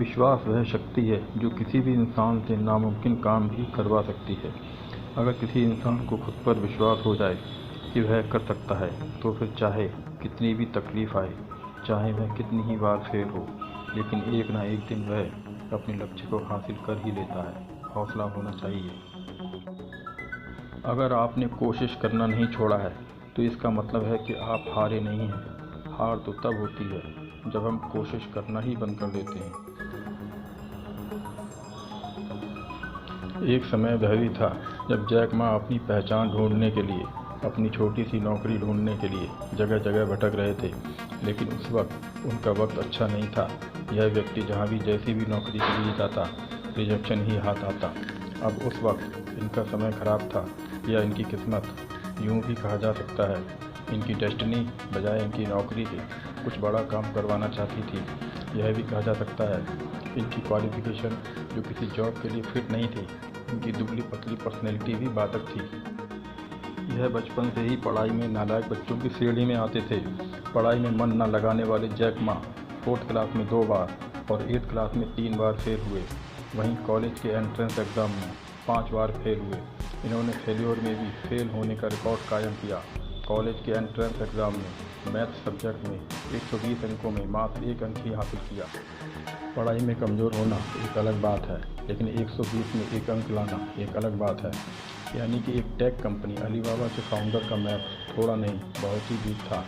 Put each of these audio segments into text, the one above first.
विश्वास वह शक्ति है जो किसी भी इंसान से नामुमकिन काम भी करवा सकती है। अगर किसी इंसान को खुद पर विश्वास हो जाए कि वह कर सकता है, तो फिर चाहे कितनी भी तकलीफ़ आए, चाहे वह कितनी ही बार फेल हो, लेकिन एक ना एक दिन वह अपने लक्ष्य को हासिल कर ही लेता है। हौसला होना चाहिए। अगर आपने कोशिश करना नहीं छोड़ा है, तो इसका मतलब है कि आप हारे नहीं हैं। हार तो तब होती है जब हम कोशिश करना ही बंद कर देते हैं। एक समय वह भी था जब जैक मा अपनी पहचान ढूंढने के लिए, अपनी छोटी सी नौकरी ढूंढने के लिए जगह जगह भटक रहे थे। लेकिन उस वक्त उनका वक्त अच्छा नहीं था। यह व्यक्ति जहाँ भी जैसी भी नौकरी के लिए जाता, रिजेक्शन ही हाथ आता। अब उस वक्त इनका समय खराब था, या इनकी किस्मत, यूँ भी कहा जा सकता है। इनकी डेस्टिनी बजाय इनकी नौकरी के कुछ बड़ा काम करवाना चाहती थी। यह भी कहा जा सकता है इनकी क्वालिफ़िकेशन जो किसी जॉब के लिए फिट नहीं थी। इनकी दुबली पतली पर्सनैलिटी भी बाधक थी। यह बचपन से ही पढ़ाई में नालायक बच्चों की श्रेणी में आते थे। पढ़ाई में मन न लगाने वाले जैक मा 4th क्लास में 2 बार और 8th क्लास में 3 बार फेल हुए। वहीं कॉलेज के एंट्रेंस एग्ज़ाम में 5 बार फेल हुए। इन्होंने फेल्योर में भी फेल होने का रिकॉर्ड कायम किया। कॉलेज के एंट्रेंस एग्ज़ाम में मैथ सब्जेक्ट में 120 अंकों में मात्र 1 अंक ही हासिल किया। पढ़ाई में कमज़ोर होना एक अलग बात है, लेकिन 120 में 1 अंक लाना एक अलग बात है। यानी कि एक टेक कंपनी अलीबाबा के फाउंडर का मैथ थोड़ा नहीं, बहुत ही वीक था।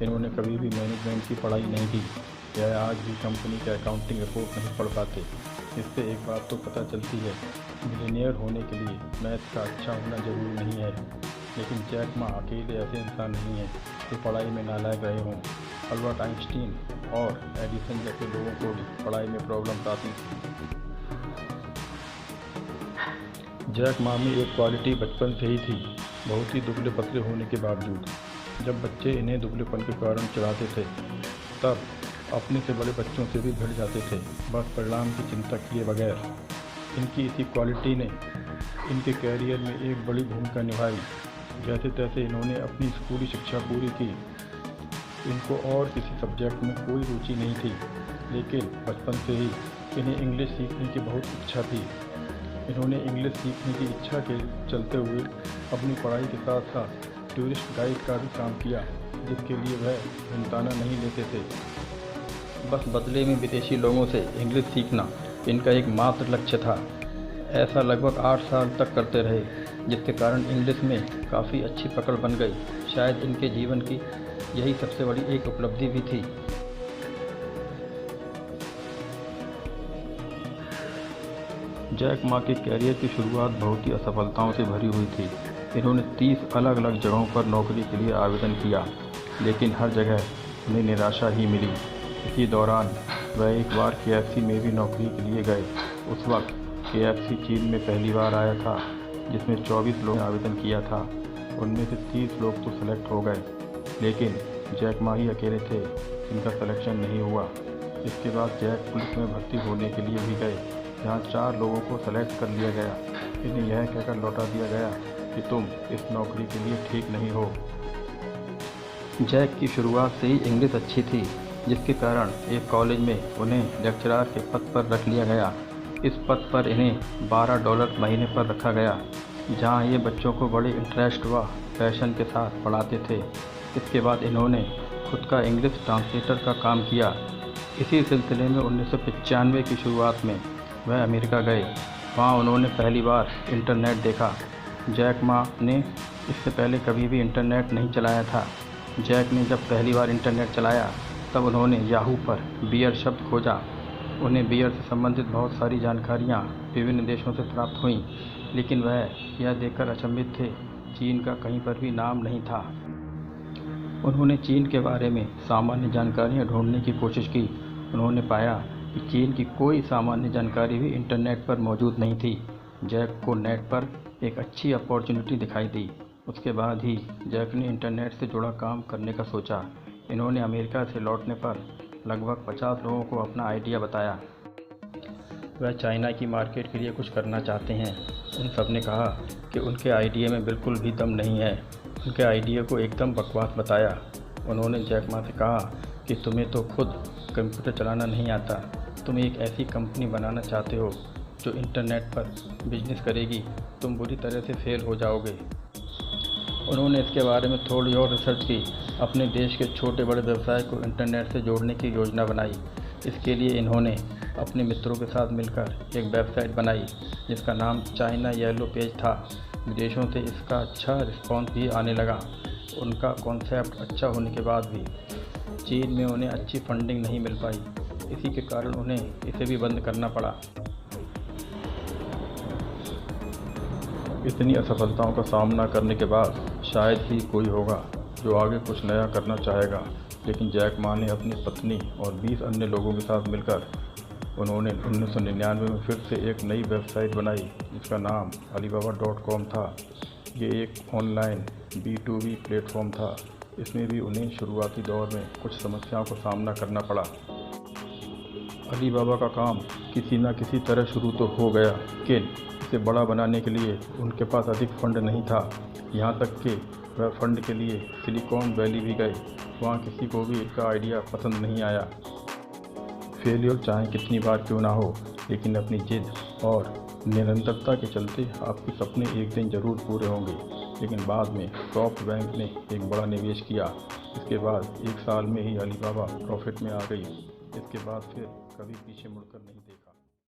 इन्होंने कभी भी मैनेजमेंट की पढ़ाई नहीं की। यह आज भी कंपनी के अकाउंटिंग रिपोर्ट नहीं पढ़ पाते। इससे एक बात तो पता चलती है, मिलियनेयर होने के लिए मैथ का अच्छा होना जरूरी नहीं है। लेकिन जैक मा अकेले ऐसे इंसान नहीं हैं जो पढ़ाई में नालायक रहे हों। अल्बर्ट आइंस्टीन और एडिसन जैसे लोगों को भी पढ़ाई में प्रॉब्लम्स आती थी। जैक मा में एक क्वालिटी बचपन से ही थी, बहुत ही दुबले पतले होने के बावजूद। जब बच्चे इन्हें दुबलेपन के कारण चिढ़ाते थे, तब अपने से बड़े बच्चों से भी भिड़ जाते थे, बस परिणाम की चिंता किए बगैर। इनकी इसी क्वालिटी ने इनके कैरियर में एक बड़ी भूमिका निभाई। जैसे तैसे इन्होंने अपनी स्कूली शिक्षा पूरी की। इनको और किसी सब्जेक्ट में कोई रुचि नहीं थी, लेकिन बचपन से ही इन्हें इंग्लिश सीखने की बहुत इच्छा थी। इन्होंने इंग्लिश सीखने की इच्छा के चलते हुए अपनी पढ़ाई के साथ साथ टूरिस्ट गाइड का भी काम किया, जिसके लिए वह हिमताना नहीं लेते थे। बस बदले में विदेशी लोगों से इंग्लिश सीखना इनका एकमात्र लक्ष्य था। ऐसा लगभग 8 साल तक करते रहे, जिसके कारण इंग्लिश में काफ़ी अच्छी पकड़ बन गई। शायद इनके जीवन की यही सबसे बड़ी एक उपलब्धि भी थी। जैक मा के कैरियर की शुरुआत बहुत ही असफलताओं से भरी हुई थी। इन्होंने 30 अलग अलग जगहों पर नौकरी के लिए आवेदन किया, लेकिन हर जगह उन्हें निराशा ही मिली। इसी दौरान वह एक बार KFC में भी नौकरी के लिए गए। उस वक्त KFC चीन में पहली बार आया था, जिसमें 24 लोगों ने आवेदन किया था। उनमें से 30 लोग तो सेलेक्ट हो गए, लेकिन जैक मा ही अकेले थे जिनका सिलेक्शन नहीं हुआ। इसके बाद जैक पुलिस में भर्ती होने के लिए भी गए, जहाँ 4 लोगों को सेलेक्ट कर लिया गया। इन्हें यह कहकर लौटा दिया गया कि तुम इस नौकरी के लिए ठीक नहीं हो। जैक की शुरुआत से ही इंग्लिश अच्छी थी, जिसके कारण एक कॉलेज में उन्हें लेक्चरर के पद पर रख लिया गया। इस पद पर इन्हें $12 महीने पर रखा गया, जहां ये बच्चों को बड़े इंटरेस्ट व पैशन के साथ पढ़ाते थे। इसके बाद इन्होंने खुद का इंग्लिश ट्रांसलेटर का काम किया। इसी सिलसिले में 1995 की शुरुआत में वह अमेरिका गए। वहाँ उन्होंने पहली बार इंटरनेट देखा। जैक मा ने इससे पहले कभी भी इंटरनेट नहीं चलाया था। जैक ने जब पहली बार इंटरनेट चलाया, तब उन्होंने याहू पर बियर शब्द खोजा। उन्हें बियर से संबंधित बहुत सारी जानकारियाँ विभिन्न देशों से प्राप्त हुईं, लेकिन वह यह देखकर अचंभित थे, चीन का कहीं पर भी नाम नहीं था। उन्होंने चीन के बारे में सामान्य जानकारियाँ ढूंढने की कोशिश की। उन्होंने पाया कि चीन की कोई सामान्य जानकारी भी इंटरनेट पर मौजूद नहीं थी। जैक को नेट पर एक अच्छी अपॉर्चुनिटी दिखाई दी। उसके बाद ही जैक ने इंटरनेट से जुड़ा काम करने का सोचा। इन्होंने अमेरिका से लौटने पर लगभग 50 लोगों को अपना आइडिया बताया। वह चाइना की मार्केट के लिए कुछ करना चाहते हैं। उन सब ने कहा कि उनके आइडिया में बिल्कुल भी दम नहीं है। उनके आइडिया को एकदम बकवास बताया। उन्होंने जैक मा से कहा कि तुम्हें तो खुद कंप्यूटर चलाना नहीं आता, तुम एक ऐसी कंपनी बनाना चाहते हो जो इंटरनेट पर बिजनेस करेगी, तुम बुरी तरह से फेल हो जाओगे। उन्होंने इसके बारे में थोड़ी और रिसर्च की, अपने देश के छोटे बड़े व्यवसाय को इंटरनेट से जोड़ने की योजना बनाई। इसके लिए इन्होंने अपने मित्रों के साथ मिलकर एक वेबसाइट बनाई जिसका नाम चाइना येलो पेज था। विदेशों से इसका अच्छा रिस्पॉन्स भी आने लगा। उनका कॉन्सेप्ट अच्छा होने के बाद भी चीन में उन्हें अच्छी फंडिंग नहीं मिल पाई। इसी के कारण उन्हें इसे भी बंद करना पड़ा। इतनी असफलताओं का सामना करने के बाद शायद ही कोई होगा जो आगे कुछ नया करना चाहेगा, लेकिन जैक मा ने अपनी पत्नी और 20 अन्य लोगों के साथ मिलकर उन्होंने 1999 में फिर से एक नई वेबसाइट बनाई जिसका नाम alibaba.com था। ये एक ऑनलाइन B2B प्लेटफॉर्म था। इसमें भी उन्हें शुरुआती दौर में कुछ समस्याओं का सामना करना पड़ा। अलीबाबा का काम किसी न किसी तरह शुरू तो हो गया, लेकिन इसे बड़ा बनाने के लिए उनके पास अधिक फंड नहीं था। यहाँ तक कि वह फंड के लिए सिलिकॉन वैली भी गए। वहाँ किसी को भी इनका आइडिया पसंद नहीं आया। फेलियर चाहे कितनी बार क्यों ना हो, लेकिन अपनी जिद और निरंतरता के चलते आपके सपने एक दिन ज़रूर पूरे होंगे। लेकिन बाद में सॉफ्टबैंक ने एक बड़ा निवेश किया। इसके बाद 1 साल में ही अलीबाबा प्रॉफिट में आ गई। इसके बाद फिर कभी पीछे मुड़कर नहीं देखा।